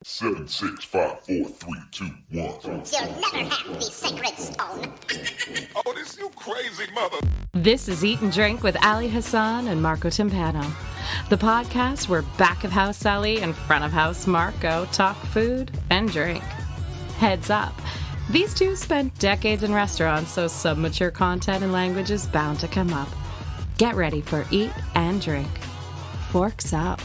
7, 6, 5, 4, 3, 2, 1. You'll never have the sacred stone. Oh, this you crazy mother. This is Eat and Drink with AliHassan and Marco Timpano, the podcast where back of house Ali and front of house Marco talk food and drink. Heads up, these two spent decades in restaurants, so some mature content and language is bound to come up. Get ready for Eat and Drink. Forks up.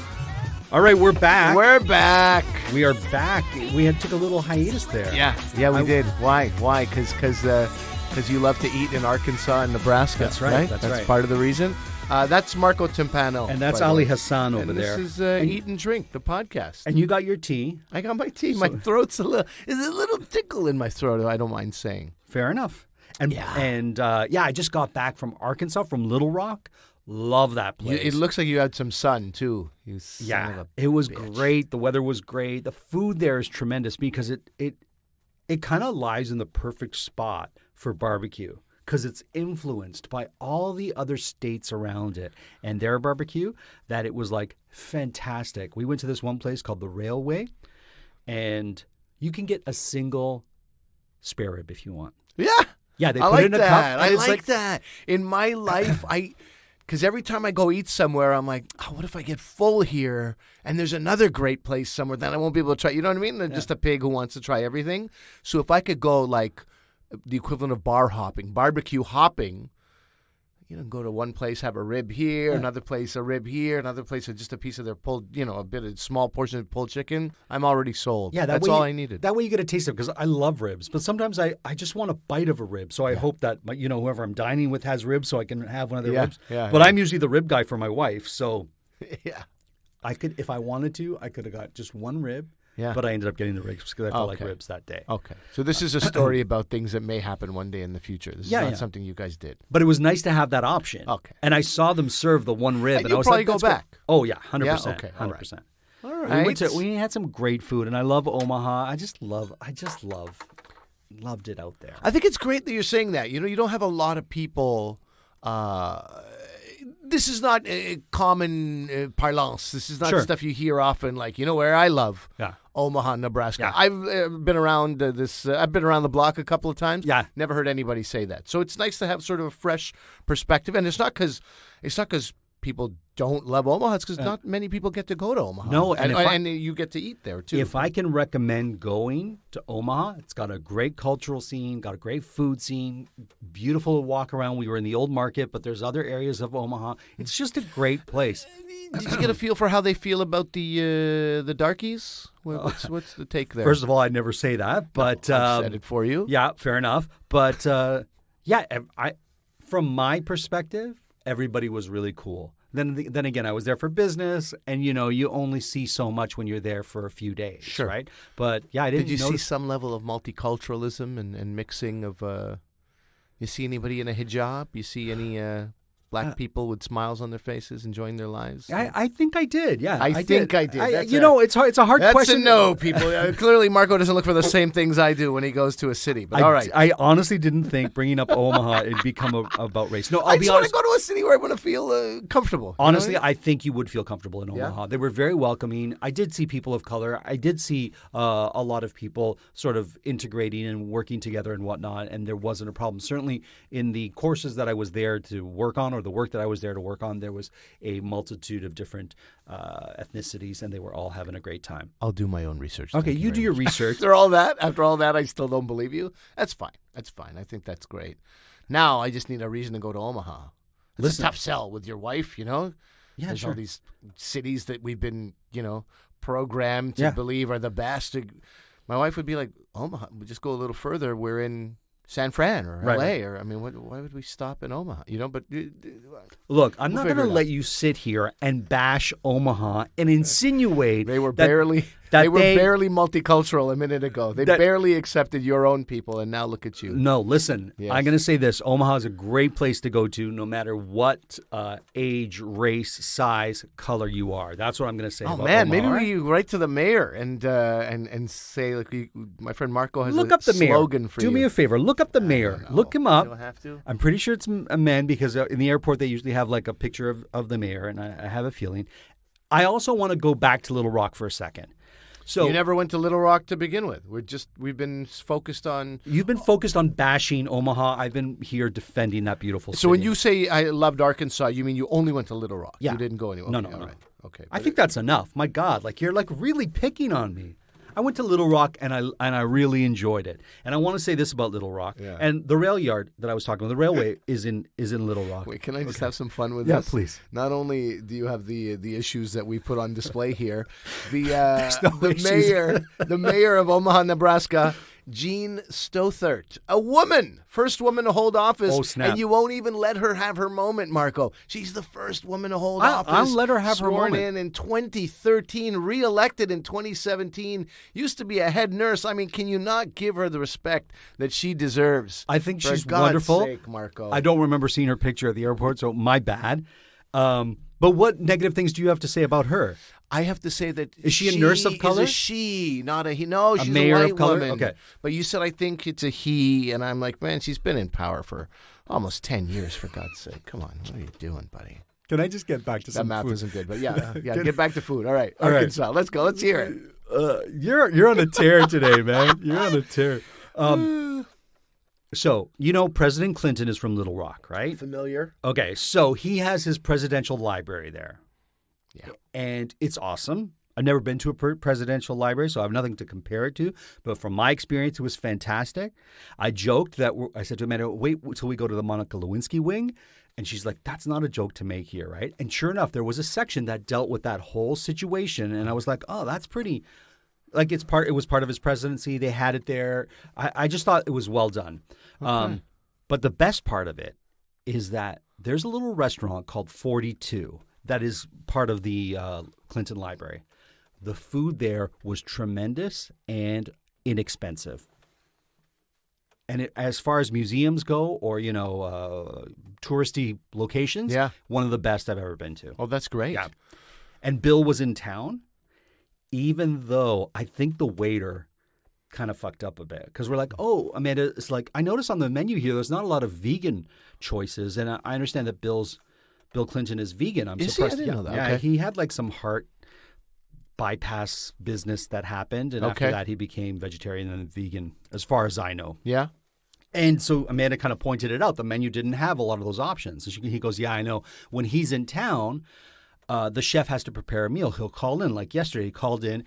All right, we're back. We're back. We are back. We took a little hiatus there. Yeah, we did. Why? Because you love to eat in Arkansas and Nebraska. That's right. That's right. part of the reason. That's Marco Timpano. And that's AliHassan over there. This is Eat and Drink, the podcast. And you got your tea. I got my tea. My throat's a little tickle in my throat, I don't mind saying. Fair enough. And I just got back from Arkansas, from Little Rock. Love that place. It looks like you had some sun, too. It was great. The weather was great. The food there is tremendous because it kind of lies in the perfect spot for barbecue because it's influenced by all the other states around it and their barbecue that it was like fantastic. We went to this one place called the Railway, and you can get a single spare rib if you want. Yeah, they put it in a cup. I like that. In my life, because every time I go eat somewhere, I'm like, oh, what if I get full here and there's another great place somewhere, then I won't be able to try. You know what I mean? Yeah. Just a pig who wants to try everything. So if I could go like the equivalent of bar hopping, barbecue hopping, go to one place, have a rib here, another place a rib here, another place just a piece of their pulled, a small portion of pulled chicken. I'm already sold. Yeah, that's all I needed. That way you get a taste of it because I love ribs, but sometimes I just want a bite of a rib. So I hope that whoever I'm dining with has ribs, so I can have one of their ribs. But I'm usually the rib guy for my wife, so I could, if I wanted to, I could have got just one rib. Yeah. But I ended up getting the ribs because I felt like ribs that day. Okay. So this is a story about things that may happen one day in the future. This is not something you guys did. But it was nice to have that option. Okay. And I saw them serve the one rib. And I was probably like, go back. Oh, yeah. 100%. Yeah? Okay. 100%. All right. We had some great food, and I love Omaha. I just loved it out there. I think it's great that you're saying that. You don't have a lot of people... This is not common parlance. This is not stuff you hear often. Like, where I love Omaha, Nebraska. Yeah. I've been around I've been around the block a couple of times. Yeah, never heard anybody say that. So it's nice to have sort of a fresh perspective. And it's not because people don't love Omaha. It's because not many people get to go to Omaha. No, and you get to eat there too. If I can recommend going to Omaha, it's got a great cultural scene, got a great food scene, beautiful to walk around. We were in the old market, but there's other areas of Omaha. It's just a great place. Did you get a feel for how they feel about the darkies? What's the take there? First of all, I'd never say that, but I've said it for you. Yeah, fair enough. But from my perspective, everybody was really cool. Then again, I was there for business, and you only see so much when you're there for a few days, right? But I didn't. Did you see some level of multiculturalism and mixing of? You see anybody in a hijab? You see any black people with smiles on their faces enjoying their lives? I think I did. Yeah, I think I did. It's a hard question. That's a no, people. Clearly, Marco doesn't look for the same things I do when he goes to a city. But all right, I honestly didn't think bringing up Omaha it'd become about race. No, I just want to go to a city where I want to feel comfortable. Honestly, I think you would feel comfortable in Omaha. They were very welcoming. I did see people of color. I did see a lot of people sort of integrating and working together and whatnot, and there wasn't a problem. Certainly, in the courses that I was there to work on, or the work that I was there to work on, there was a multitude of different ethnicities, and they were all having a great time. I'll do my own research. Okay, you do your research. After all that, I still don't believe you. That's fine. I think that's great. Now I just need a reason to go to Omaha. It's a tough sell with your wife, Yeah, there's all these cities that we've been, programmed to believe are the best. My wife would be like, Omaha, we just go a little further. We're in San Fran or LA or why would we stop in Omaha? But look, I'm not going to let you sit here and bash Omaha and insinuate they were barely multicultural a minute ago. They barely accepted your own people, and now look at you. No, listen, I'm going to say this: Omaha is a great place to go to, no matter what age, race, size, color you are. That's what I'm going to say. Oh about man, Omaha. maybe we write to the mayor and say like my friend Marco has look up the slogan mayor. for Do you. me a favor, look up the mayor. Look him up. You don't have to. I'm pretty sure it's a man because in the airport they usually have like a picture of the mayor, and I have a feeling. I also want to go back to Little Rock for a second. So you never went to Little Rock to begin with. We've been focused on. You've been focused on bashing Omaha. I've been here defending that beautiful city. So when you say I loved Arkansas, you mean you only went to Little Rock? Yeah. You didn't go anywhere. No. All right. Okay. I think that's enough. My God, like you're like really picking on me. I went to Little Rock and I really enjoyed it. And I want to say this about Little Rock. Yeah. And the rail yard that I was talking about, the railway is in Little Rock. Wait, can I just have some fun with Yeah, this? please. Not only do you have the issues that we put on display here, the mayor of Omaha, Nebraska, Jean Stothert, a woman, first woman to hold office. Oh, snap. And you won't even let her have her moment, Marco. She's the first woman to hold office. I'll let her have her sworn moment. in 2013, reelected in 2017, used to be a head nurse. I mean, can you not give her the respect that she deserves? I think For she's God's wonderful. sake, Marco. I don't remember seeing her picture at the airport, so my bad. But what negative things do you have to say about her? I have to say that Is she a nurse of color? Is a she, not a he. No, she's mayor a white of color? woman. Okay. But you said I think it's a he, and I'm like, man, she's been in power for almost 10 years. For God's sake, come on, what are you doing, buddy? Can I just get back to That some math food? isn't good, but yeah. Get back to food. All right, All right. Arkansas. Let's go. Let's hear it. You're on a tear today, man. You're on a tear. So, President Clinton is from Little Rock, right? Familiar? Okay, so he has his presidential library there. Yeah. And it's awesome. I've never been to a presidential library, so I have nothing to compare it to. But from my experience, it was fantastic. I joked that I said to Amanda, wait till we go to the Monica Lewinsky wing. And she's like, that's not a joke to make here, right? And sure enough, there was a section that dealt with that whole situation. And I was like, oh, that's pretty... Like it was part of his presidency. They had it there. I just thought it was well done. Okay. But the best part of it is that there's a little restaurant called 42 that is part of the Clinton Library. The food there was tremendous and inexpensive. And as far as museums go or, touristy locations, one of the best I've ever been to. Oh, that's great. Yeah. And Bill was in town. Even though I think the waiter kind of fucked up a bit because we're like, oh, Amanda, it's like I noticed on the menu here there's not a lot of vegan choices, and I understand that Bill Clinton is vegan. I'm Is surprised. he? I didn't know that. Yeah, Okay. he had like some heart bypass business that happened, and after that he became vegetarian and vegan, as far as I know. Yeah. And so Amanda kind of pointed it out. The menu didn't have a lot of those options. And he goes, yeah, I know. When he's in town. The chef has to prepare a meal. He'll call in. Like yesterday, he called in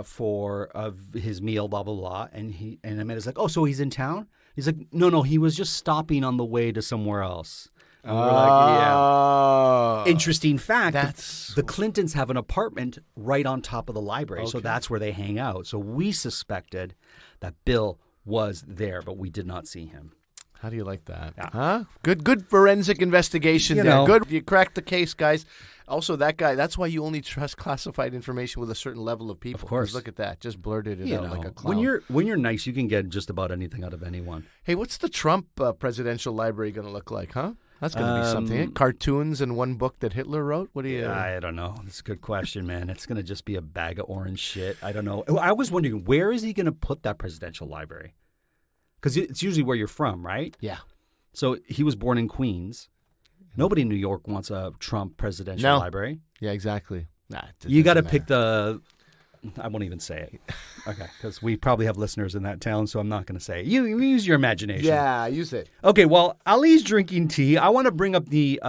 for his meal, blah, blah, blah. And Amanda's like, oh, so he's in town? He's like, no, he was just stopping on the way to somewhere else. And we're like, yeah. Interesting fact. The Clintons have an apartment right on top of the library. Okay. So that's where they hang out. So we suspected that Bill was there, but we did not see him. How do you like that? Yeah. Huh? Good forensic investigation there. Good. You cracked the case, guys. Also, that guy, that's why you only trust classified information with a certain level of people. Of course. Look at that. Just blurted it out like a clown. When you're nice, you can get just about anything out of anyone. Hey, what's the Trump presidential library going to look like, huh? That's going to be something. Cartoons and one book that Hitler wrote? What do you... I don't know. That's a good question, man. It's going to just be a bag of orange shit. I don't know. I was wondering, where is he going to put that presidential library? Because it's usually where you're from, right? Yeah. So he was born in Queens. Nobody in New York wants a Trump presidential library. Yeah, exactly. You got to pick the... I won't even say it. Okay, because we probably have listeners in that town, so I'm not going to say it. You use your imagination. Yeah, use it. Okay, well, Ali's drinking tea. I want to bring up the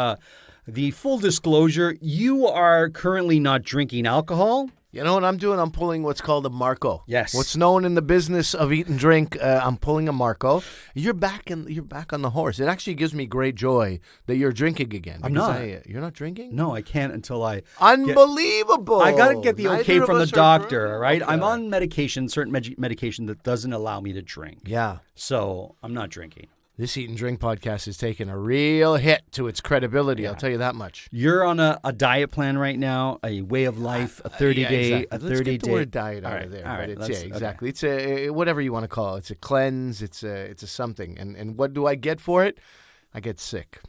full disclosure. You are currently not drinking alcohol. You know what I'm doing? I'm pulling what's called a Marco. Yes. What's known in the business of eat and drink, I'm pulling a Marco. You're back on the horse. It actually gives me great joy that you're drinking again. I'm not. You're not drinking? No, I can't until I... Unbelievable. I got to get the okay Neither from of the us are doctor, drunk. right? Okay. I'm on medication, certain medication that doesn't allow me to drink. Yeah. So I'm not drinking. This Eat and Drink podcast is taking a real hit to its credibility, I'll tell you that much. You're on a diet plan right now, a way of life, a 30-day, exactly. a 30-day. Let's get the word diet out of there. All right, but it's, exactly. It's a whatever you want to call it. It's a cleanse. It's a something. And what do I get for it? I get sick.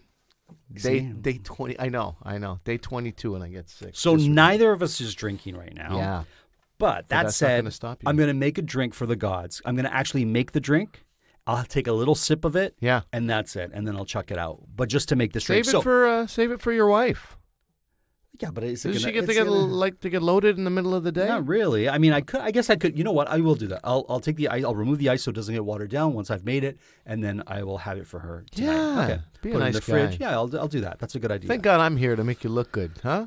Day 20. I know. Day 22, and I get sick. So neither of us is drinking right now. Yeah. But that that's not said, gonna stop you. I'm going to make a drink for the gods. I'm going to actually make the drink. I'll take a little sip of it. Yeah. And that's it. And then I'll chuck it out. But just to make this Save drink. it for your wife. Yeah, but is it Does gonna, she get it's to gonna- get loaded in the middle of the day? Not really. I mean, I guess I could. You know what? I will do that. I'll take the ice. I'll remove the ice so it doesn't get watered down once I've made it, and then I will have it for her tonight. Yeah, Okay. be a Put it in nice the fridge. guy. Yeah, I'll do that. That's a good idea. Thank God I'm here to make you look good, huh?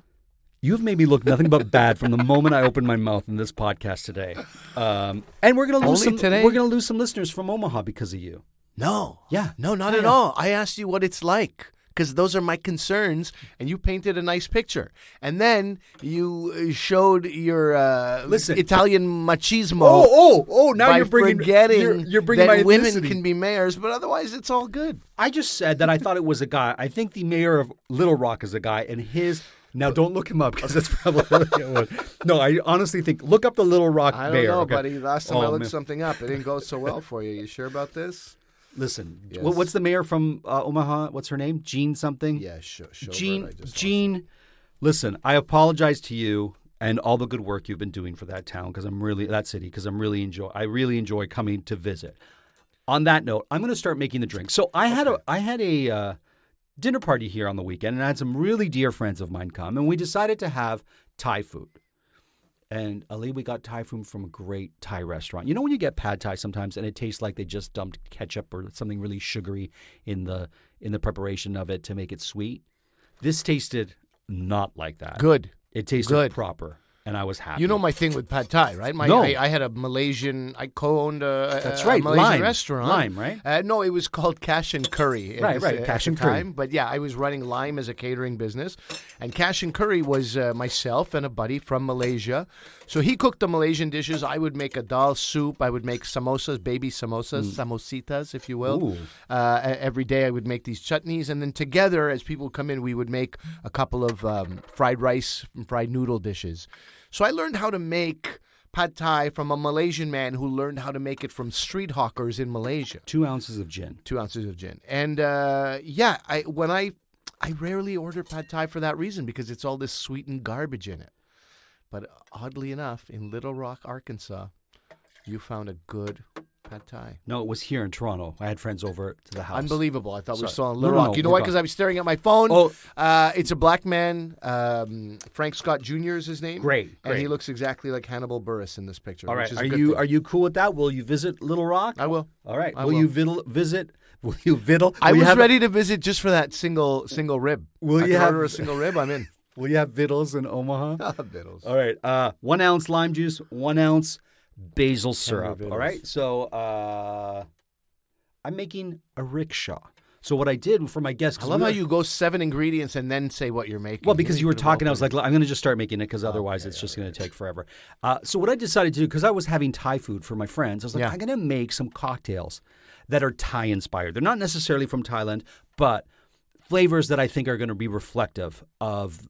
You've made me look nothing but bad from the moment I opened my mouth in this podcast today. And we're gonna lose Only today? We're gonna lose some listeners from Omaha because of you. No. Yeah. No, not Yeah, at yeah. all. I asked you what it's like because those are my concerns, and you painted a nice picture. And then you showed your Listen. Italian machismo. Oh! Now by you're bringing forgetting you're bringing that my women ethnicity. can be mayors, but otherwise it's all good. I just said that I thought it was a guy. I think the mayor of Little Rock is a guy, and his. Now, don't look him up because that's probably no. I honestly think look up the Little Rock I don't mayor. know, okay? buddy. Last time I Oh, looked man. something up, it didn't go so well for you. You sure about this? Listen, Yes. what's the mayor from Omaha? What's her name? Jean something. Yeah, sure. Jean. Listen, I apologize to you and all the good work you've been doing for that town because that city because I really enjoy coming to visit. On that note, I'm going to start making the drink. So I had a dinner party here on the weekend, and I had some really dear friends of mine come, and we decided to have Thai food. And Ali, we got Thai food from a great Thai restaurant. You know when you get pad Thai sometimes, and it tastes like they just dumped ketchup or something really sugary in the preparation of it to make it sweet. This tasted not like that. Good. It tasted Good. proper, and I was happy. You know my thing with pad Thai, right? No. I had a Malaysian. I co-owned That's a right, Malaysian Lime. restaurant. Lime, right? No, it was called Cash and Curry. Right, Cash and Curry. But yeah, I was running Lime as a catering business, and Cash and Curry was myself and a buddy from Malaysia. So he cooked the Malaysian dishes. I would make a dal soup. I would make samosas, baby samosas, samositas, if you will. Ooh. Every day I would make these chutneys, and then together, as people come in, we would make a couple of fried rice and fried noodle dishes. So I learned how to make pad Thai from a Malaysian man who learned how to make it from street hawkers in Malaysia. 2 ounces of gin. 2 ounces of gin. And I rarely order pad Thai for that reason because it's all this sweetened garbage in it. But oddly enough, in Little Rock, Arkansas, you found a good pad Thai. No, it was here in Toronto. I had friends over to the house. Unbelievable. I thought we Sorry. saw in No, Little no, Rock. no, You know we're why? gone. Because I was staring at my phone. Oh. It's a black man. Frank Scott Jr. is his name. Great, And he great. looks exactly like Hannibal Buress in this picture. All which right. is Are a good you thing. are you cool with that? Will you visit Little Rock? I will. All right. I Will will. you visit? Will you viddle? I will you was have ready to visit just for that single rib. Will I you can have- order a single rib? I'm in. Will you have vittles in Omaha? Biddles. All right. 1 ounce lime juice, 1 ounce basil syrup. vittles. All right. So I'm making a rickshaw. So what I did for my guests, I 'cause love we how were- you go 7 ingredients and then say what you're making. Well, because you were could have talking, I was opened like, I'm going to just start making it because otherwise it's just going to take forever. So what I decided to do, because I was having Thai food for my friends, I was like, Yeah. I'm going to make some cocktails that are Thai inspired. They're not necessarily from Thailand, but flavors that I think are going to be reflective of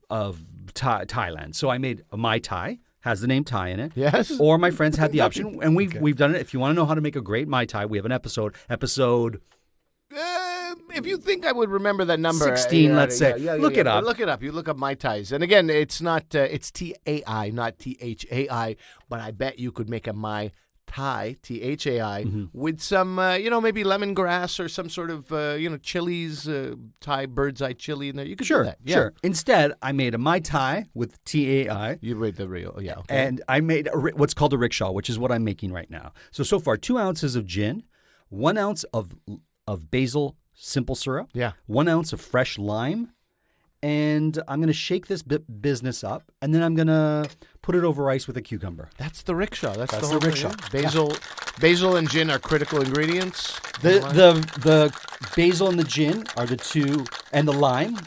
Thailand. So I made a Mai Tai. Has the name Thai in it. Yes. Or my friends had the option, and we've done it. If you want to know how to make a great Mai Tai, we have an episode if you think I would remember that number, 16, let's say. Look it up. Look it up. You look up Mai Tais, and again, it's not. It's TAI, not THAI. But I bet you could make a Mai Tai, THAI, with some, maybe lemongrass or some sort of, chilies, Thai bird's eye chili in there. You could do that. Yeah. Sure. Instead, I made a Mai Tai with TAI. You read the real, yeah. Okay. And I made what's called a rickshaw, which is what I'm making right now. So far, 2 ounces of gin, 1 ounce of basil simple syrup, 1 ounce of fresh lime, and I'm going to shake this business up, and then I'm going to put it over ice with a cucumber. That's the rickshaw. That's the the whole rickshaw. Thing. Basil and gin are critical ingredients. The basil and the gin are the two, and the lime.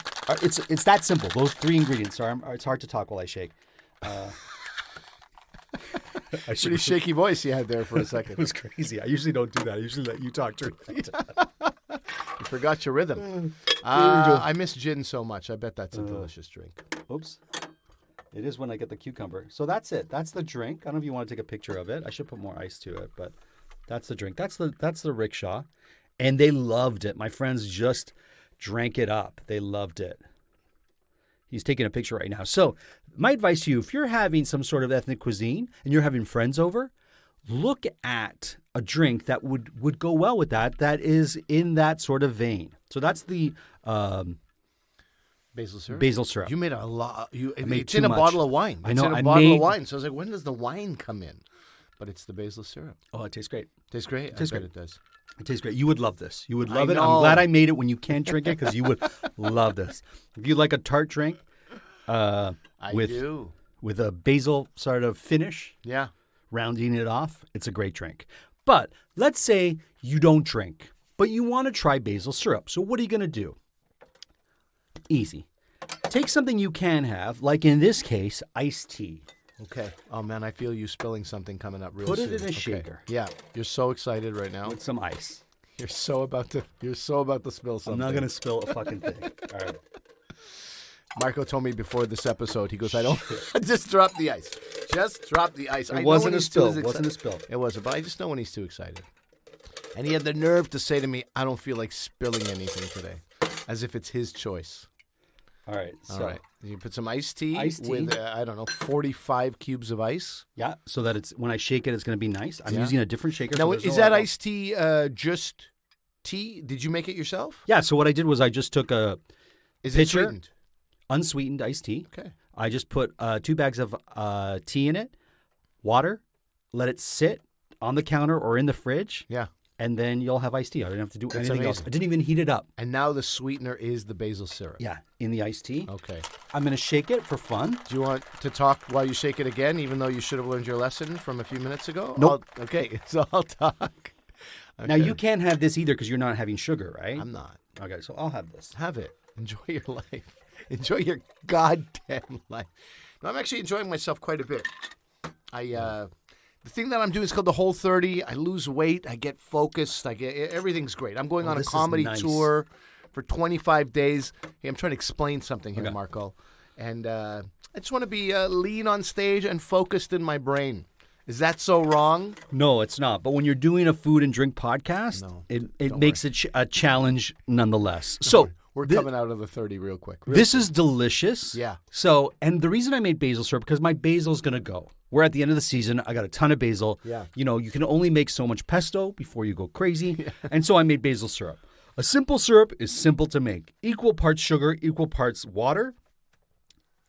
It's that simple. Those 3 ingredients. Sorry, it's hard to talk while I shake. Pretty shaky voice you had there for a second. It was crazy. I usually don't do that. I usually let you talk during that. You forgot your rhythm. I miss gin so much. I bet that's a delicious drink. Oops. It is when I get the cucumber. So that's it. That's the drink. I don't know if you want to take a picture of it. I should put more ice to it, but that's the drink. That's the rickshaw. And they loved it. My friends just drank it up. They loved it. He's taking a picture right now. So my advice to you, if you're having some sort of ethnic cuisine and you're having friends over, look at a drink that would go well with that is in that sort of vein. So that's the Basil syrup? Basil syrup. You made a lot. made It's too in a much. bottle of wine. I It's know, in a I bottle of made- wine. So I was like, when does the wine come in? But it's the basil syrup. Oh, it tastes great. Tastes great? Tastes I great. bet it does. It tastes great. You would love this. You would love I it. I'm know. glad I made it when you can't drink it because you would love this. If you like a tart drink I with do. with a basil sort of finish, Yeah. rounding it off, it's a great drink. But let's say you don't drink, but you want to try basil syrup. So what are you going to do? Easy. Take something you can have, like in this case, iced tea. Okay. Oh, man, I feel you spilling something coming up real Put soon. it in a Okay. shaker Yeah. You're so excited right now. with some ice. You're so about to spill I'm something. not going to spill a fucking thing. All right. Marco told me before this episode, he goes, I don't, just drop the ice. Just drop the ice. I It know wasn't when a he's too spill. excited. It wasn't a spill. It wasn't, but I just know when he's too excited. And he had the nerve to say to me, I don't feel like spilling anything today, as if it's his choice. All right. All So, right. You put some iced tea, Iced tea. with, I don't know, 45 cubes of ice. yeah, so that it's when I shake it, it's going to be nice. I'm using a different shaker. Now, so there's is no that oil. iced tea just tea? Did you make it yourself? Yeah, so what I did was I just took a Is Pitcher? it sweetened? unsweetened iced tea. Okay. I just put 2 bags of tea in it, water, let it sit on the counter or in the fridge, Yeah. and then you'll have iced tea. I didn't have to do That's anything else. amazing. I didn't even heat it up. And now the sweetener is the basil syrup. Yeah, in the iced tea. Okay. I'm going to shake it for fun. Do you want to talk while you shake it again, even though you should have learned your lesson from a few minutes ago? Nope. Okay, so I'll talk. Now, you can't have this either because you're not having sugar, right? I'm not. Okay, so I'll have this. Have it. Enjoy your life. Enjoy your goddamn life. No, I'm actually enjoying myself quite a bit. The thing that I'm doing is called the Whole 30. I lose weight. I get focused. Everything's great. I'm going on a this is comedy nice. tour for 25 days. Hey, I'm trying to explain something here, Okay. Marco. And I just want to be lean on stage and focused in my brain. Is that so wrong? No, it's not. But when you're doing a food and drink podcast, No, it makes it a challenge nonetheless. So We're coming out of the 30 real quick. this is delicious. Yeah. So, and the reason I made basil syrup because my basil's going to go. We're at the end of the season. I got a ton of basil. Yeah. You know, you can only make so much pesto before you go crazy. And so I made basil syrup. A simple syrup is simple to make. Equal parts sugar, equal parts water.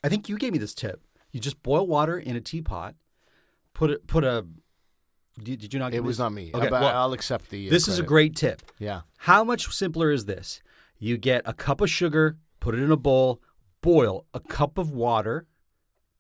I think you gave me this tip. You just boil water in a teapot. Did you not? It give me was this? not me. Okay, But well, I'll accept the this is a credit. great tip. Yeah. How much simpler is this? You get a cup of sugar, put it in a bowl, boil a cup of water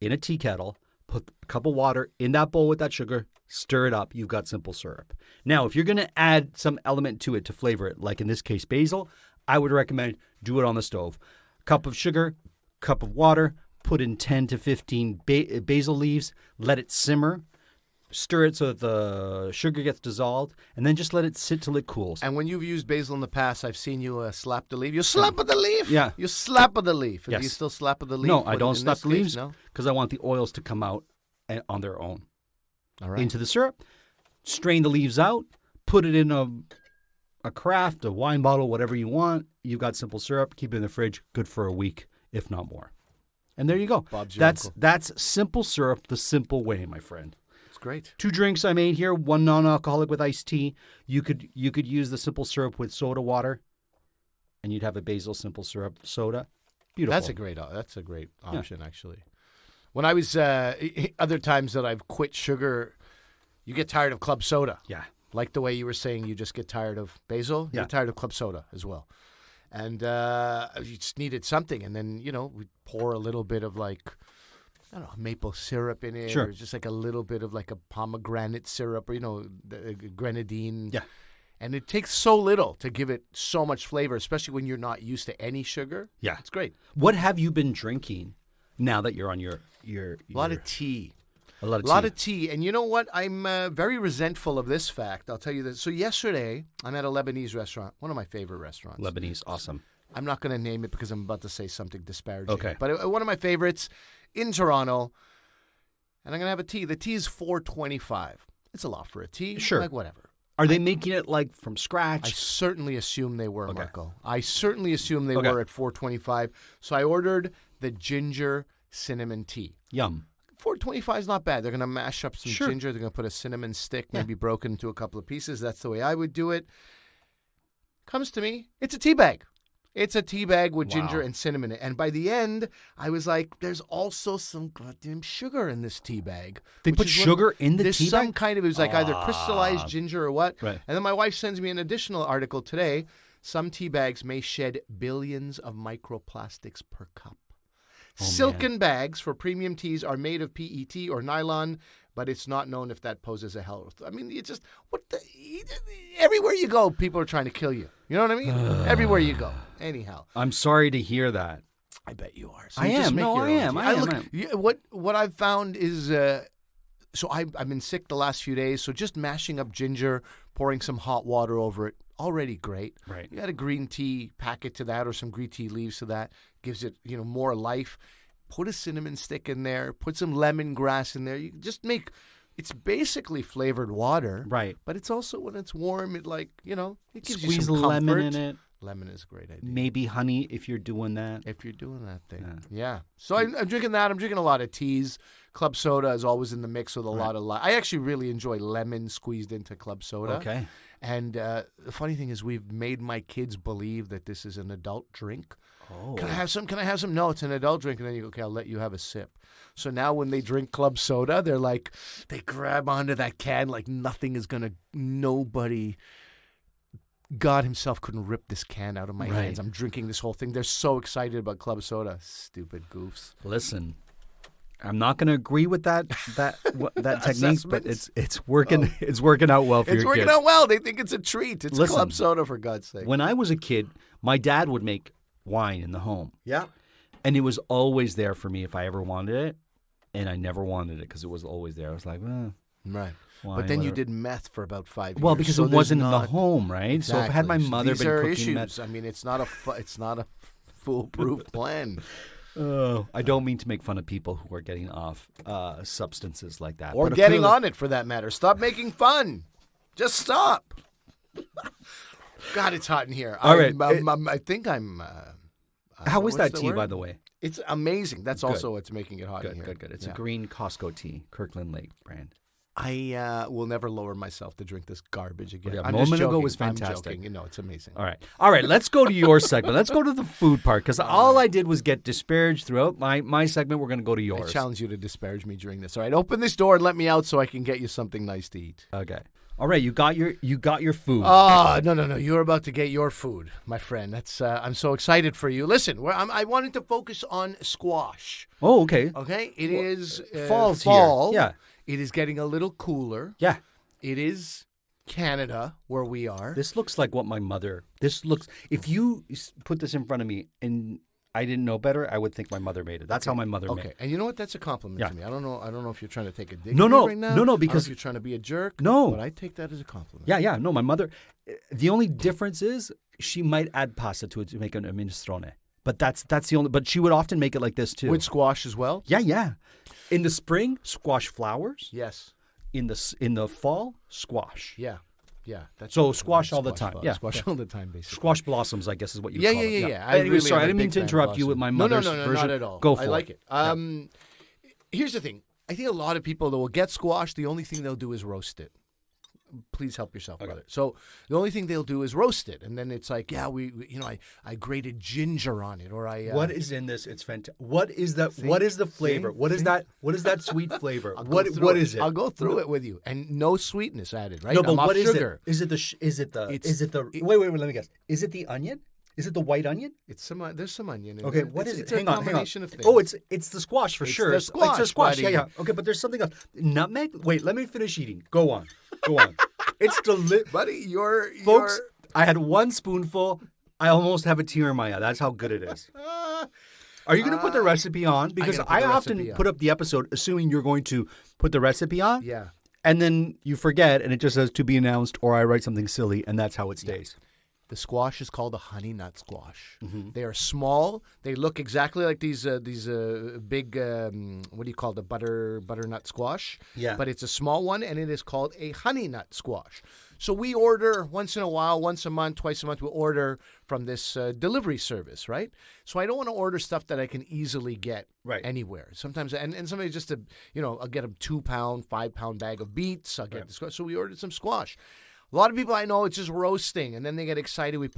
in a tea kettle, put a cup of water in that bowl with that sugar, stir it up. You've got simple syrup. Now, if you're going to add some element to it to flavor it, like in this case basil, I would recommend do it on the stove. Cup of sugar, cup of water, put in 10 to 15 basil leaves, let it simmer. Stir it so that the sugar gets dissolved, and then just let it sit till it cools. And when you've used basil in the past, I've seen you slap the leaf. You slap of the leaf? Yeah. You slap of the leaf. Do you Yes. still slap of the leaf? No, I don't in snap this the case? leaves No? because I want the oils to come out on their own All right. into the syrup. Strain the leaves out, put it in a craft, a wine bottle, whatever you want. You've got simple syrup. Keep it in the fridge. Good for a week, if not more. And there you go. Bob's your That's uncle. that's simple syrup the simple way, my friend. It's great. 2 drinks I made here, 1 non-alcoholic with iced tea. You could use the simple syrup with soda water, and you'd have a basil simple syrup soda. Beautiful. That's a great option, actually. When I was other times that I've quit sugar, you get tired of club soda. Yeah. Like the way you were saying, you just get tired of basil. Yeah. You're tired of club soda as well. And you just needed something, and then we pour a little bit of I don't know, maple syrup in it, Sure. or just like a little bit of like a pomegranate syrup, or the grenadine. Yeah. And it takes so little to give it so much flavor, especially when you're not used to any sugar. Yeah. It's great. What have you been drinking now that you're on your A lot of tea. a lot of A tea? lot of tea. And you know what? I'm very resentful of this fact. I'll tell you this. So yesterday, I'm at a Lebanese restaurant, one of my favorite restaurants. Lebanese, awesome. I'm not going to name it because I'm about to say something disparaging. Okay. But one of my favorites in Toronto, and I'm going to have a tea. The tea is $4.25. It's a lot for a tea. Sure. Like, whatever. Are they making it like from I scratch? certainly assume they were, Okay. Marco. I certainly assume they Okay. were at $4.25. So I ordered the ginger cinnamon tea. Yum. $4.25 is not bad. They're going to mash up some Sure. ginger. They're going to put a cinnamon stick, Yeah. maybe broken into a couple of pieces. That's the way I would do it. Comes to me. It's a tea bag. It's a tea bag with ginger and cinnamon. And by the end, I was like, there's also some goddamn sugar in this tea bag. They put sugar in the tea bag? There's some kind of, it was like either crystallized ginger or what. Right. And then my wife sends me an additional article today. Some tea bags may shed billions of microplastics per cup. Silken bags for premium teas are made of PET or nylon, but it's not known if that poses a health. I mean, everywhere you go, people are trying to kill you. You know what I mean? Everywhere you go. Anyhow. I'm sorry to hear that. I bet you are. So I you just am. make No, your I own am. tea. I am. What I've found is, so I've been sick the last few days, so just mashing up ginger, pouring some hot water over it, already great. Right. You add a green tea packet to that or some green tea leaves to that, gives it, more life. Put a cinnamon stick in there, put some lemongrass in there. You just make, it's basically flavored water. Right. But it's also, when it's warm, it it gives you Squeeze some comfort. lemon in it. Lemon is a great idea. Maybe honey if you're doing that. If you're doing that thing. Yeah. So I'm drinking that. I'm drinking a lot of teas. Club soda is always in the mix with a lot of I actually really enjoy lemon squeezed into club soda. Okay. And the funny thing is we've made my kids believe that this is an adult drink. Oh. Can I have some? Can I have some? No, it's an adult drink. And then you go, okay, I'll let you have a sip. So now when they drink club soda, they're like, they grab onto that can like nothing is going to, nobody... God himself couldn't rip this can out of my hands. I'm drinking this whole thing. They're so excited about club soda. Stupid goofs. Listen, I'm not going to agree with that technique, but it's working. It's working out well for your kids. It's working out well. They think it's a treat. It's club soda, for God's sake. When I was a kid, my dad would make wine in the home. Yeah, and it was always there for me if I ever wanted it, and I never wanted it because it was always there. I was like, right. Wine, but then whatever. you did meth for about 5 years. Well, because so it wasn't in the not... home, right? Exactly. So if I had my mother These been are cooking issues. meth, I mean, it's not a foolproof plan. I don't mean to make fun of people who are getting off substances like that, or but getting clearly... on it for that matter. Stop making fun. Just stop. God, it's hot in here. All right. I think I'm. How was that the tea, word? by the way? It's amazing. That's Good. also what's making it hot in here. Good. It's a green Costco tea, Kirkland Lake brand. I will never lower myself to drink this garbage again. Yeah, I'm a just moment ago joking. was fantastic. I'm joking. It's amazing. All right. Let's go to your segment. Let's go to the food part because all I did was get disparaged throughout my segment. We're going to go to yours. I challenge you to disparage me during this. All right, open this door and let me out so I can get you something nice to eat. Okay. All right, you got your food. Oh, no. You're about to get your food, my friend. That's I'm so excited for you. Listen, I wanted to focus on squash. Oh, okay. Okay, it is Fall's fall. here. Yeah. It is getting a little cooler. Yeah. It is Canada where we are. This looks like what my mother. If you put this in front of me and I didn't know better, I would think my mother made it. That's how my mother made it. Okay, and you know what? That's a compliment to me. I don't know if you're trying to take a dig No, at no. me right now. No, I don't know because- if you're trying to be a jerk. No. But I take that as a compliment. Yeah. No, my mother. The only difference is she might add pasta to it to make an minestrone. But that's the only. But she would often make it like this too. With squash as well? Yeah. In the spring, squash flowers. Yes. In the fall, squash. Yeah. That's So squash all the time. Yeah. Squash all the time, basically. Squash blossoms, I guess, is what you Yeah, call it. yeah. Anyway, sorry, I didn't mean to interrupt you with my mother's version. Not at all. Go for it. I like it. Here's the thing. I think a lot of people that will get squash, the only thing they'll do is roast it. Please help yourself, brother. So the only thing they'll do is roast it, and then it's like, I grated ginger on it, or I. What is in this? It's fantastic. What is that? What is the flavor? What is that? What is that sweet flavor? What is it? I'll go through it with you, and no sweetness added, right? No, but I'm what off is sugar. it? Is it the? Wait. Let me guess. Is it the onion? Is it the white onion? It's some. There's some onion in Okay, it. what is it? It's a Hang on. combination of things. Oh, it's the squash for sure. the squash, It's the squash. buddy. Yeah. Okay, but there's something else. Nutmeg. Wait, let me finish eating. Go on. It's delicious, buddy. Folks, I had one spoonful. I almost have a tear in my eye. That's how good it is. Are you going to put the recipe on? Because gonna put I the often recipe on. put up the episode assuming you're going to put the recipe on. Yeah. And then you forget, and it just says to be announced, or I write something silly, and that's how it stays. The squash is called a honey nut squash. Mm-hmm. They are small. They look exactly like these big what do you call the butternut squash? Yeah. But it's a small one, and it is called a honey nut squash. So we order once in a while, once a month, twice a month. We'll order from this delivery service, right? So I don't want to order stuff that I can easily get anywhere. Sometimes, and somebody just I'll get a 2-pound, 5-pound bag of beets. I'll get the squash. So we ordered some squash. A lot of people I know, it's just roasting, and then they get excited. We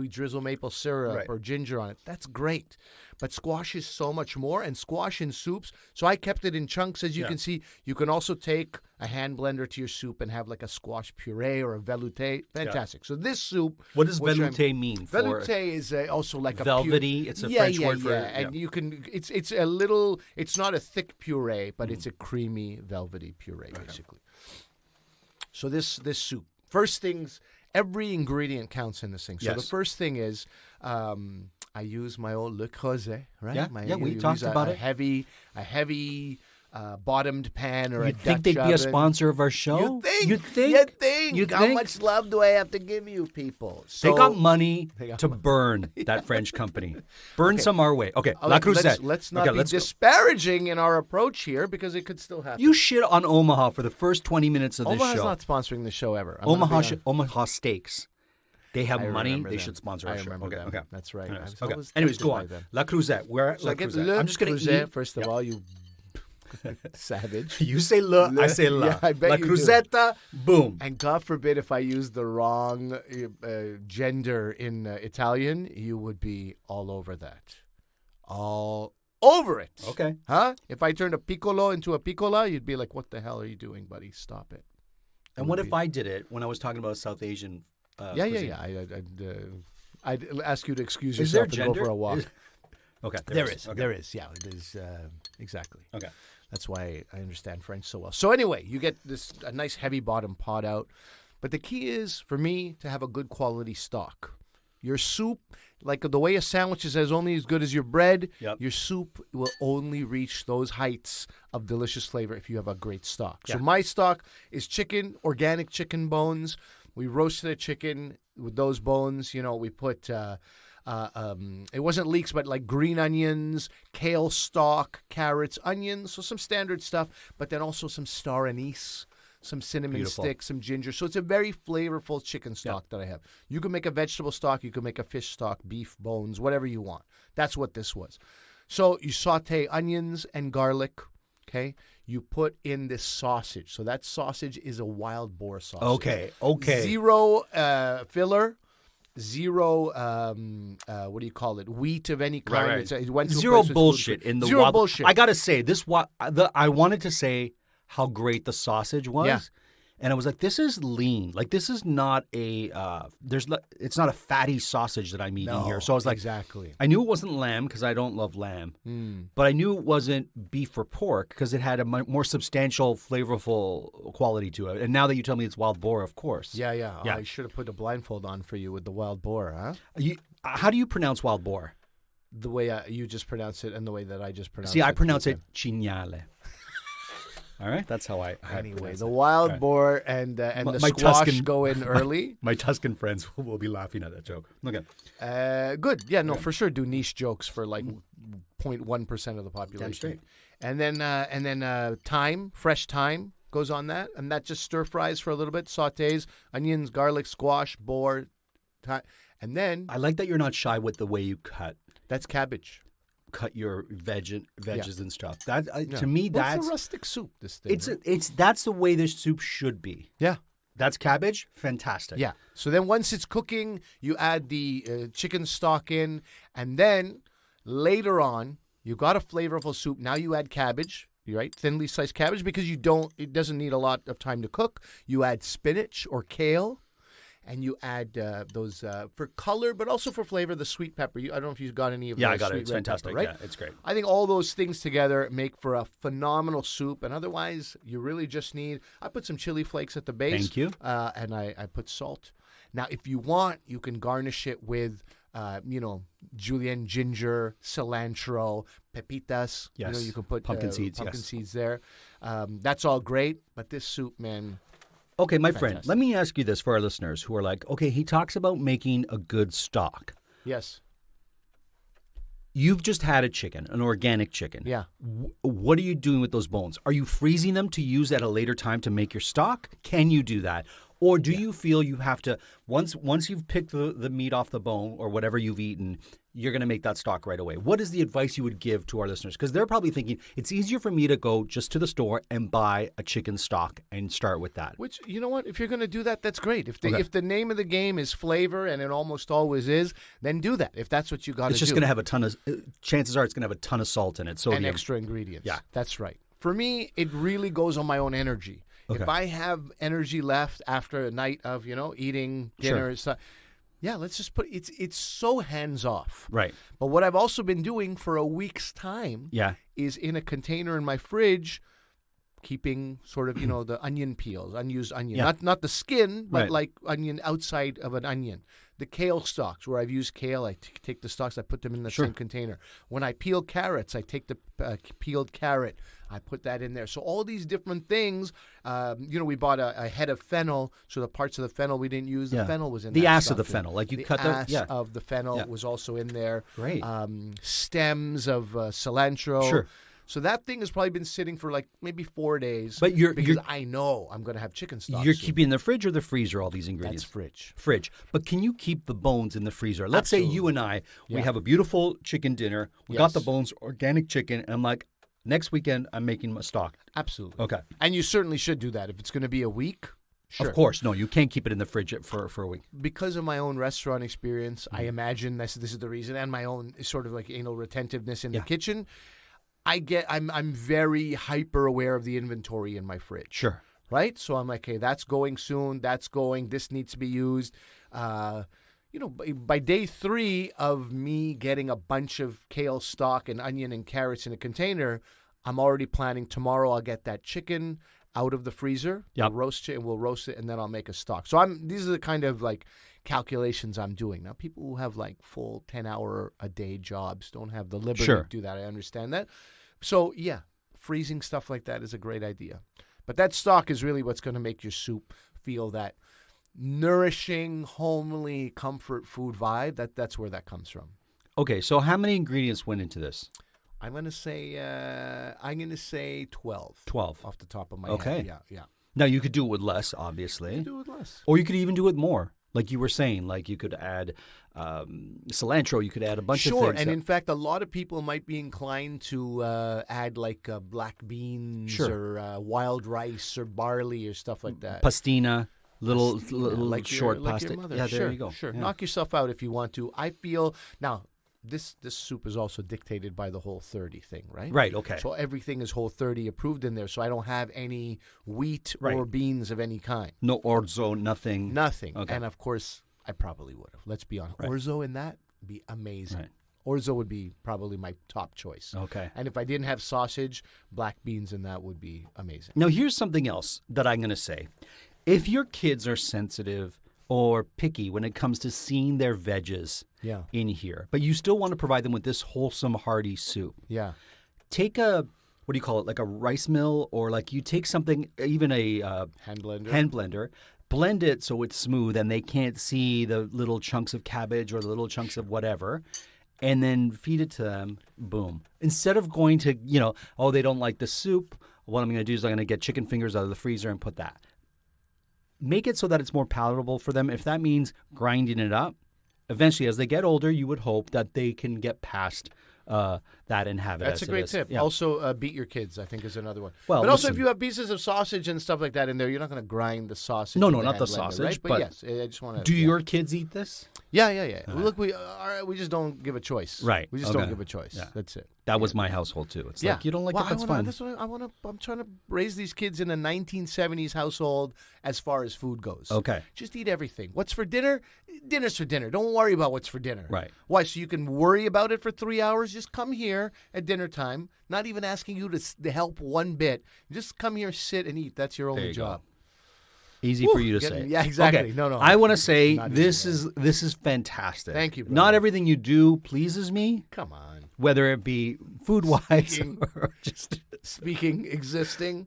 drizzle maple syrup or ginger on it. That's great. But squash is so much more, and squash in soups. So I kept it in chunks, as you can see. You can also take a hand blender to your soup and have like a squash puree or a velouté. Fantastic. Yeah. So this soup. What does velouté mean? Velouté is also like a velvety. It's a French word for it. And you can. It's a little. It's not a thick puree, but it's a creamy, velvety puree, basically. So this soup. First things, every ingredient counts in this thing. So the first thing is, I use my old Le Creuset, right? Yeah, we talked about it. A heavy bottomed pan or You'd think they'd be a sponsor of our show? You think? How much love do I have to give you people? So, they got money to burn that French company. Burn some our way. Okay, La Creuset. Let's not be disparaging in our approach here because it could still happen. You shit on Omaha for the first 20 minutes of this show. Omaha's not sponsoring the show ever. Omaha Steaks. They have money. They should sponsor our show. Okay. That's right. Anyways, go on. La Creuset. Where? So La Creuset. I'm just going to eat. First of all, you savage. You say le, I say la. Yeah, I bet La you Cruzetta, boom. And God forbid if I use the wrong gender in Italian, you would be all over that. All over it. Okay. Huh? If I turned a piccolo into a piccola, you'd be like, what the hell are you doing, buddy? Stop it. And what if I did it when I was talking about South Asian cuisine? I'd ask you to excuse yourself and go for a walk. Okay. There is. Yeah, it is. Exactly. Okay. That's why I understand French so well. So anyway, you get a nice heavy bottom pot out. But the key is, for me, to have a good quality stock. Your soup, like the way a sandwich is only as good as your bread, your soup will only reach those heights of delicious flavor if you have a great stock. Yeah. So my stock is chicken, organic chicken bones. We roasted a chicken with those bones. You know, we put... it wasn't leeks, but like green onions, kale stalk, carrots, onions, so some standard stuff, but then also some star anise, some cinnamon sticks, some ginger. So it's a very flavorful chicken stock that I have. You can make a vegetable stock, you can make a fish stock, beef, bones, whatever you want. That's what this was. So you saute onions and garlic, okay? You put in this sausage. So that sausage is a wild boar sausage. Okay. Zero filler. Zero, what do you call it? Wheat of any kind. Right. It went to zero bullshit in the zero wild. Bullshit. I gotta say this. I wanted to say how great the sausage was, and I was like, "This is lean. Like this is not a. It's not a fatty sausage that I'm eating here." So I was like, exactly. I knew it wasn't lamb because I don't love lamb, but I knew it wasn't beef or pork because it had a more substantial, flavorful quality to it. And now that you tell me it's wild boar, of course. Yeah. I should have put a blindfold on for you with the wild boar, huh? How do you pronounce wild boar? The way you just pronounce it and the way that I just pronounce it. See, I pronounce it cignale. All right, that's how I. Anyway, the wild boar and the squash go in early. My Tuscan friends will be laughing at that joke. Okay. Good. Yeah, no, for sure. Do niche jokes for like 0.1% of the population. Damn straight. And then thyme, fresh thyme goes on that, and that just stir fries for a little bit, sautés, onions, garlic, squash, boar, thyme, and then I like that you're not shy with the way you cut. That's cabbage. Cut your veggies and stuff. That to me, that's it's a rustic soup. This thing. That's the way this soup should be. Yeah, that's cabbage. Fantastic. Yeah. So then once it's cooking, you add the chicken stock in, and then later on, you got a flavorful soup. Now you add cabbage. Right, thinly sliced cabbage because it doesn't need a lot of time to cook. You add spinach or kale. And you add those for color, but also for flavor, the sweet pepper. I don't know if you've got any of those. Yeah, I got it. It's red fantastic. Pepper, right? Yeah, it's great. I think all those things together make for a phenomenal soup. And otherwise, you really just need... I put some chili flakes at the base. Thank you. And I put salt. Now, if you want, you can garnish it with... julienne ginger, cilantro, pepitas. Yes. You can put pumpkin seeds there. That's all great. But this soup, man... Okay, my friend, let me ask you this for our listeners who are like, okay, he talks about making a good stock. Yes. You've just had a chicken, an organic chicken. Yeah. What are you doing with those bones? Are you freezing them to use at a later time to make your stock? Can you do that? Or do you feel you have to, once you've picked the meat off the bone or whatever you've eaten, you're going to make that stock right away. What is the advice you would give to our listeners? Because they're probably thinking it's easier for me to go just to the store and buy a chicken stock and start with that. Which, you know what? If you're going to do that, that's great. If the name of the game is flavor, and it almost always is, then do that. If that's what you got to do. It's just going to have a ton of, chances are it's going to have a ton of salt in it. Sodium. And extra ingredients. Yeah. That's right. For me, it really goes on my own energy. Okay. If I have energy left after a night of, eating dinner Sure. and stuff, yeah, let's just put it's so hands off. Right. But what I've also been doing for a week's time is in a container in my fridge, keeping sort of, the onion peels, unused onion. Yeah. Not the skin, but Right. like onion outside of an onion. The kale stalks, where I've used kale, I take the stalks, I put them in the Sure. same container. When I peel carrots, I take the peeled carrot, I put that in there. So all these different things, we bought a head of fennel, so the parts of the fennel we didn't use, the fennel was in the that ass stuff. of the fennel. Like you the cut ass the of the fennel was also in there. Great. Stems of cilantro. Sure. So that thing has probably been sitting for like maybe 4 days. But because I know I'm going to have chicken stock. You're soon. keeping in the fridge or the freezer all these ingredients? That's Fridge. But can you keep the bones in the freezer? Let's say you and I, we have a beautiful chicken dinner. We got the bones, organic chicken, and I'm like, next weekend I'm making a stock. Absolutely. Okay. And you certainly should do that. If it's going to be a week, sure. Of course. No, you can't keep it in the fridge for a week. Because of my own restaurant experience, I imagine this is the reason, and my own sort of like anal retentiveness in the kitchen, I'm very hyper aware of the inventory in my fridge. Sure. Right? So I'm like, hey, that's going soon. That's going. This needs to be used. By day 3 of me getting a bunch of kale stock and onion and carrots in a container, I'm already planning tomorrow I'll get that chicken out of the freezer. Yep. We'll roast it, and then I'll make a stock. So these are the kind of like calculations I'm doing. Now, people who have like full 10-hour-a-day jobs don't have the liberty to do that. I understand that. So, yeah, freezing stuff like that is a great idea. But that stock is really what's going to make your soup feel that nourishing, homely, comfort food vibe. That's where that comes from. Okay, so how many ingredients went into this? I'm going to say 12. 12. Off the top of my Okay. head. Yeah. Now, you could do it with less, obviously. Do it less. Or you could even do it more. Like you were saying, like you could add cilantro, you could add a bunch of things. Sure, and in fact, a lot of people might be inclined to add like black beans or wild rice or barley or stuff like that. Pastina, little like short your pasta. mother. Yeah, sure, there you go. Sure, Yeah. knock yourself out if you want to. I feel now. This soup is also dictated by the Whole30 thing, right? Right, okay. So everything is Whole30 approved in there, so I don't have any wheat or beans of any kind. No orzo, nothing. Nothing. Okay. And of course, I probably would have. Let's be honest. Orzo in that would be amazing. Right. Orzo would be probably my top choice. Okay. And if I didn't have sausage, black beans in that would be amazing. Now, here's something else that I'm going to say. If your kids are sensitive or picky when it comes to seeing their veggies in here, but you still want to provide them with this wholesome, hearty soup. Yeah. Take a, what do you call it, like a rice mill, or like you take something, even a Hand blender. blend it so it's smooth and they can't see the little chunks of cabbage or the little chunks of whatever, and then feed it to them. Boom. Instead of going to, they don't like the soup, what I'm going to do is I'm going to get chicken fingers out of the freezer and put that. Make it so that it's more palatable for them. If that means grinding it up, eventually as they get older, you would hope that they can get past that and have it. That's as a it great is. tip. Yeah. Also, beat your kids, I think, is another one. Well, but also, listen. if you have pieces of sausage and stuff like that in there, you're not going to grind the sausage. No, with not the hand blender, sausage, right? but yes, I just want to. Do your kids eat this? Yeah. Look, we just don't give a choice. Right. We just Okay. don't give a choice. Yeah. That's it. That was my household too. It's like, you don't like well, it, that's fine. I'm trying to raise these kids in a 1970s household as far as food goes. Okay. Just eat everything. What's for dinner? Dinner's for dinner. Don't worry about what's for dinner. Right. Why? So you can worry about it for 3 hours? Just come here at dinner time, not even asking you to help one bit. Just come here, sit, and eat. That's your only you job. go. Easy for you to say. Yeah, exactly. Okay. No. I want to say Not this easy, is fantastic. Thank you, brother. Not everything you do pleases me, Come on. whether it be food-wise Speaking- or just Speaking, existing,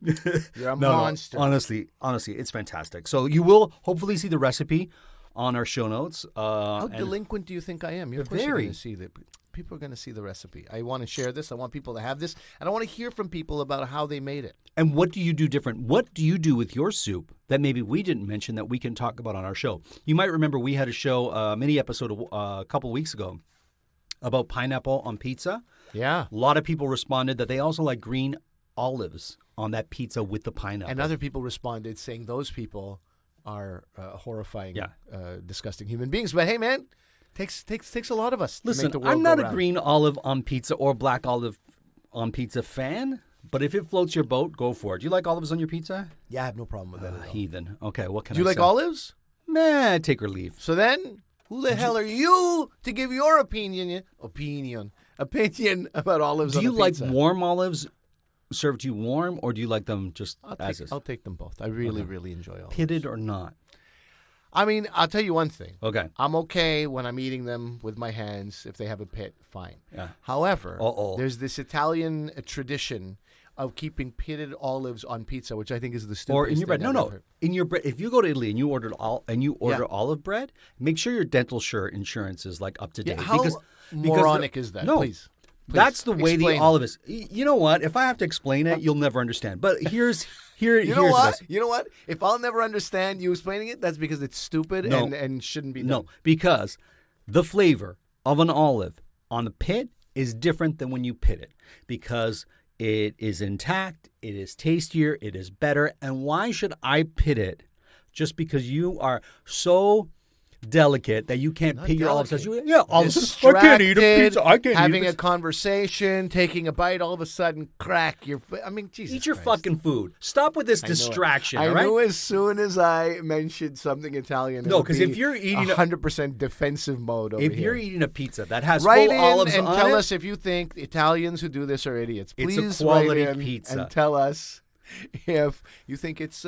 you're a No, monster. honestly, it's fantastic. So you will hopefully see the recipe on our show notes. How and- delinquent do you think I am? Of course you're Very. going to see that. People are going to see the recipe. I want to share this. I want people to have this. And I want to hear from people about how they made it. And what do you do different? What do you do with your soup that maybe we didn't mention that we can talk about on our show? You might remember we had a show, a mini episode a couple weeks ago about pineapple on pizza. Yeah. A lot of people responded that they also like green olives on that pizza with the pineapple. And other people responded saying those people are horrifying, disgusting human beings. But hey, man, takes a lot of us to Listen, make the world I'm not go a round. green olive on pizza or black olive on pizza fan, but if it floats your boat, go for it. Do you like olives on your pizza? Yeah, I have no problem with that at all. Heathen. Okay, what can Do you I like say? olives? Meh, take or leave. So then, who the hell are you to give your opinion about olives Do on you a like pizza? warm olives served to you warm, or do you like them just as is? I'll take them both. I really enjoy olives. Pitted or not? I mean, I'll tell you one thing. Okay. I'm okay when I'm eating them with my hands. If they have a pit, fine. Yeah. However, Uh-oh. there's this Italian tradition of keeping pitted olives on pizza, which I think is the stupidest Or in your bread? thing No, I've no. ever heard. In your bread, if you go to Italy and you order olive bread, make sure your dental insurance is like up to date. Yeah, how moronic is that? No, Please. That's the way explain the olive is. You know what? If I have to explain it, you'll never understand. But You know here's what? this. You know what? If I'll never understand you explaining it, that's because it's stupid No. and shouldn't be done. No, because the flavor of an olive on the pit is different than when you pit it, because it is intact, it is tastier, it is better. And why should I pit it just because you are so delicate that you can't pit your olives? Olives. I can't eat a pizza. I can't having eat a conversation, taking a bite, all of a sudden, crack. Jesus Eat your Christ. fucking food. Stop with this I knew it. distraction. I all right? knew as soon as I mentioned something Italian. No, 'cause if you're eating 100% defensive mode over If here. you're eating a pizza that has Write full in olives and on tell it, us if you think Italians who do this are idiots. It's a Please quality write in pizza. and tell us if you think it's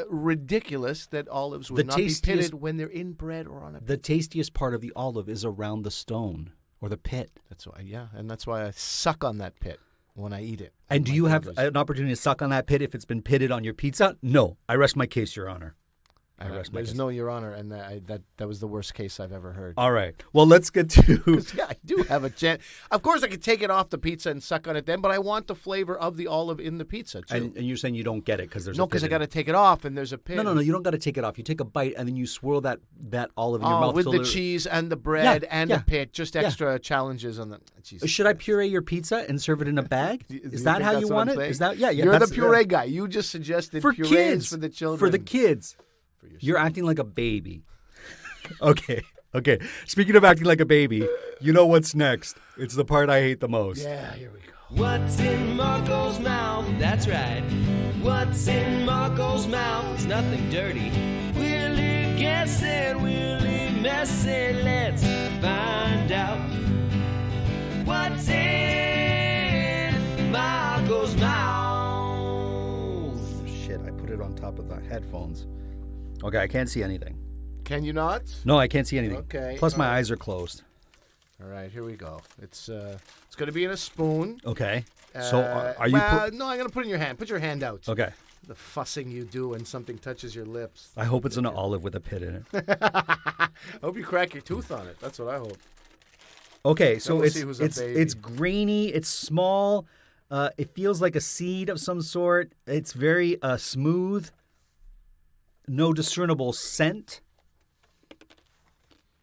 ridiculous that olives would The not be tastiest- pitted when they're in bread or on a. the tastiest part of the olive is around the stone or the pit. That's why, and that's why I suck on that pit when I eat it. And do My you have fingers. an opportunity to suck on that pit if it's been pitted on your pizza? No. I rest my case, Your Honor. I rest my There's case. no Your Honor, and that was the worst case I've ever heard. All right. Well, let's get to. Yeah, I do have a chance. Of course, I could take it off the pizza and suck on it then, but I want the flavor of the olive in the pizza too. And you're saying you don't get it because there's No, a pit because I in got to it. take it off, and there's a pit. No. You don't got to take it off. You take a bite and then you swirl that olive in your mouth with till the it- cheese and the bread and yeah, the pit. Just extra challenges on the. Jesus Should I Christ. puree your pizza and serve it in a bag? Do you Is that think how that's you what want I'm it? saying? Is that yeah? You're the that's- puree guy. You just suggested for purees kids for the children. For the kids. You're acting like a baby. Okay. Speaking of acting like a baby, you know what's next? It's the part I hate the most. Yeah, here we go. What's in Marco's mouth? That's right. What's in Marco's mouth? It's nothing dirty. Will he guess it? Will he mess it? Let's find out. What's in Marco's mouth? Shit, I put it on top of the headphones. Okay, I can't see anything. Can you not? No, I can't see anything. Okay, Plus, my all right. eyes are closed. All right, here we go. It's going to be in a spoon. Okay. So, are you? Well, no, I'm going to put it in your hand. Put your hand out. Okay. The fussing you do when something touches your lips. I hope it's an olive with a pit in it. I hope you crack your tooth on it. That's what I hope. Okay, so we'll see who's a it's baby. grainy. It's small. It feels like a seed of some sort. It's very smooth. No discernible scent.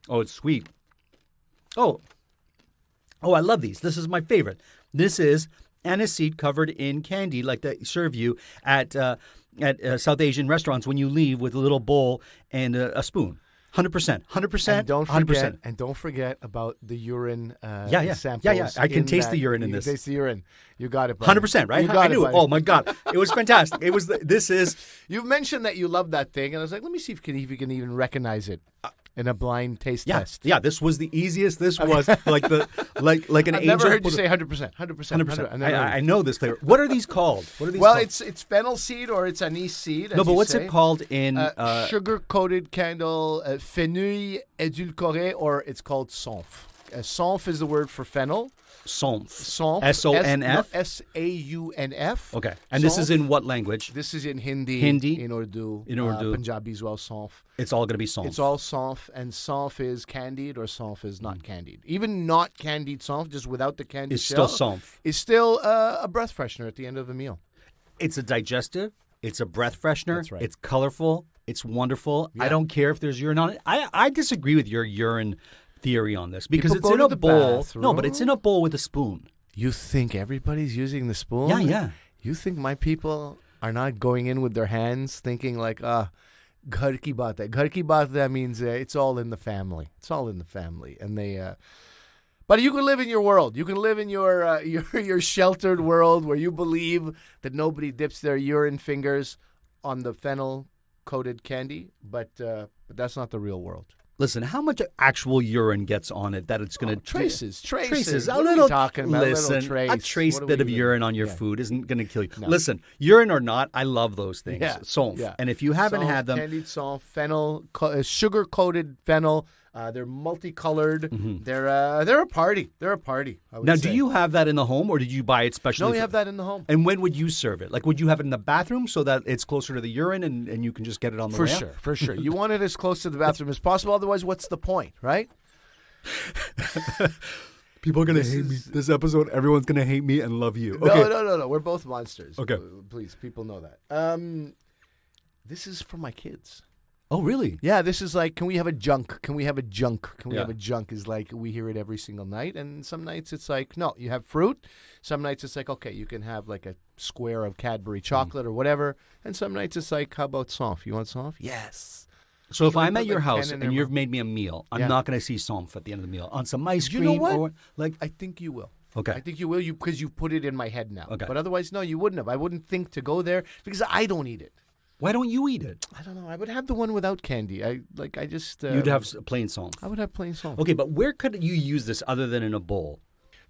Oh, it's sweet. Oh, I love these. This is my favorite. This is aniseed covered in candy, like they serve you at South Asian restaurants when you leave with a little bowl and a spoon. 100%. 100%. And don't 100%. forget, about the urine samples. Yeah. I can taste the urine in you this. Can taste the urine. You got it, buddy. 100%, right? You got I it, knew it. buddy. Oh my God, it was fantastic. It was. This is. You've mentioned that you love that thing, and I was like, let me see if you can even recognize it in a blind taste test. Yeah. This was the easiest. This was like an I've angel. never heard you say 100%. 100%. I know this flavor. What are these called? Well, it's fennel seed or it's anise seed. no, but what's it called in? Sugar-coated candle, fenouil édulcoré, or it's called sonf. Sonf is the word for fennel. Sonf. Sonf. S-O-N-F? S-A-U-N-F. Okay, and this is in what language? This is in Hindi. Hindi? In Urdu. In Urdu. Punjabi as well, sonf. It's all going to be sonf. It's all sonf, and sonf is candied or sonf is not candied. Even not candied sonf, just without the candied It's shell, still sonf. is still a breath freshener at the end of a meal. It's a digestive. It's a breath freshener. That's right. It's colorful. It's wonderful. I don't care if there's urine on it. I disagree with your urine theory on this because People it's go in to a the bowl. bathroom. No, but it's in a bowl with a spoon. You think everybody's using the spoon? Yeah, yeah. You think my people are not going in with their hands thinking like, ghar ki baat hai. Ghar ki baat hai means it's all in the family. It's all in the family. And they... But you can live in your world. You can live in your your sheltered world where you believe that nobody dips their urine fingers on the fennel-coated candy. But that's not the real world. Listen, how much actual urine gets on it that it's going to Traces. A What are little we talking about? Listen, A little a trace. trace What are bit we of even- urine on your Yeah. food isn't going to kill you. No. Listen, urine or not, I love those things. Yeah. Sonf. Yeah. And if you haven't Salt, had them, candied salt, fennel, sugar-coated fennel. They're multicolored. They're a party. They're a party. I would now, say. do you have that in the home or did you buy it specially? No, we for- have that in the home. And when would you serve it? Like, would you have it in the bathroom so that it's closer to the urine and you can just get it on the way out? For sure. You want it as close to the bathroom as possible. Otherwise, what's the point, right? People are going to hate me. This episode, everyone's going to hate me and love you. No. We're both monsters. Okay. Please, people know that. This is for my kids. Oh, really? Yeah, this is like, can we have a junk? Can we have a junk? Can we Yeah. have a junk? Is like, we hear it every single night. And some nights it's like, no, you have fruit. Some nights it's like, okay, you can have like a square of Cadbury chocolate or whatever. And some nights it's like, how about sonf? You want sonf? Yes. So if Should we I'm at put, your like, house 10 in and there, you've Mom? made me a meal, I'm Yeah. not going to see sonf at the end of the meal. On some ice You cream know what? or like I think you will. Okay. I think you will, because you put it in my head now. Okay. But otherwise, no, you wouldn't have. I wouldn't think to go there because I don't eat it. Why don't you eat it? I don't know. I would have the one without candy. I just. You'd have plain sonf. I would have plain salt. Okay, but where could you use this other than in a bowl?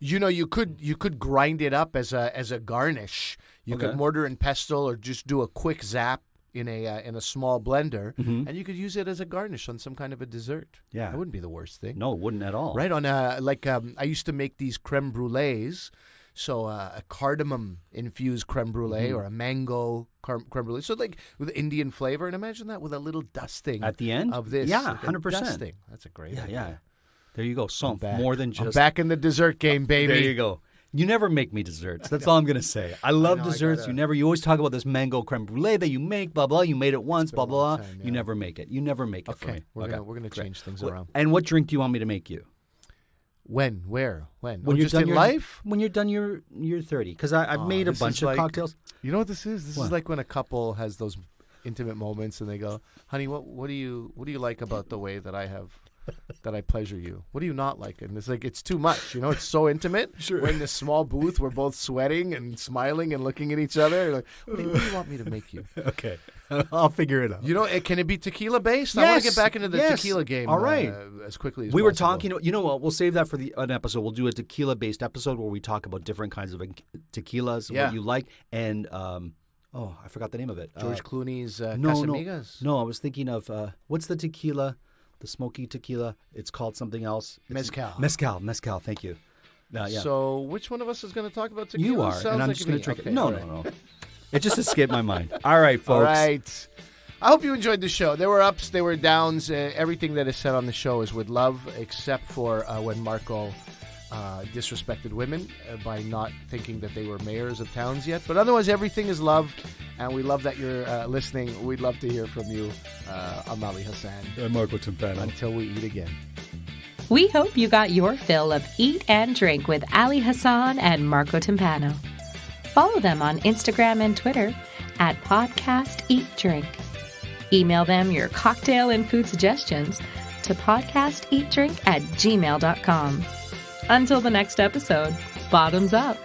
You know, you could grind it up as a garnish. You Okay. could mortar and pestle, or just do a quick zap in a small blender, Mm-hmm. and you could use it as a garnish on some kind of a dessert. Yeah. That wouldn't be the worst thing. No, it wouldn't at all. Right on I used to make these creme brulees. So a cardamom infused creme brulee Mm-hmm. or a mango creme brulee. So like with Indian flavor, and imagine that with a little dusting At the end? of this. Yeah, like a 100%. dusting. That's a great Yeah, idea. yeah. There you go. Sonf. Back. More than I'm just. back in the dessert game, baby. There you go. You never make me desserts. That's all I'm going to say. I love know, I desserts. gotta- You always talk about this mango creme brulee that you make, blah, blah. You made it once, been blah, a blah, long blah. time, You yeah. never make it. You never make it for Okay, me. we're gonna change things around. And what drink do you want me to make you? When? Where? When? When Oh, you're just done in your life? When you're done your 30. Because I've made a This bunch is of like- cocktails. You know what this is? This What? is like when a couple has those intimate moments and they go, "Honey, what do you like about the way that I pleasure you? What do you not like?" And it's like, it's too much. You know, it's so intimate. Sure. We're in this small booth. We're both sweating and smiling and looking at each other. Like, what do you want me to make you? Okay. I'll figure it out. You know, can it be tequila based? I want to Yes, get back into the yes. tequila game. All right. As quickly as We were possible. talking, you know what, we'll save that for an episode. We'll do a tequila-based episode where we talk about different kinds of tequilas, Yeah. what you like, and, I forgot the name of it. George Clooney's no, Casamigos. No, I was thinking of, what's the tequila, the smoky tequila? It's called something else. Mezcal. Mezcal, thank you. Yeah. So, which one of us is going to talk about tequila? You are, Sounds and I'm like just going me. to drink Okay, it. No, all no, right. no. It just escaped my mind. All right, folks. All right. I hope you enjoyed the show. There were ups, there were downs. Everything that is said on the show is with love, except for when Marco disrespected women by not thinking that they were mayors of towns yet. But otherwise, everything is love, and we love that you're listening. We'd love to hear from you. I'm AliHassan. Marco Timpano. Until we eat again. We hope you got your fill of Eat and Drink with AliHassan and Marco Timpano. Follow them on Instagram and Twitter at Podcast Eat Drink. Email them your cocktail and food suggestions to podcasteatdrink@gmail.com. Until the next episode, bottoms up.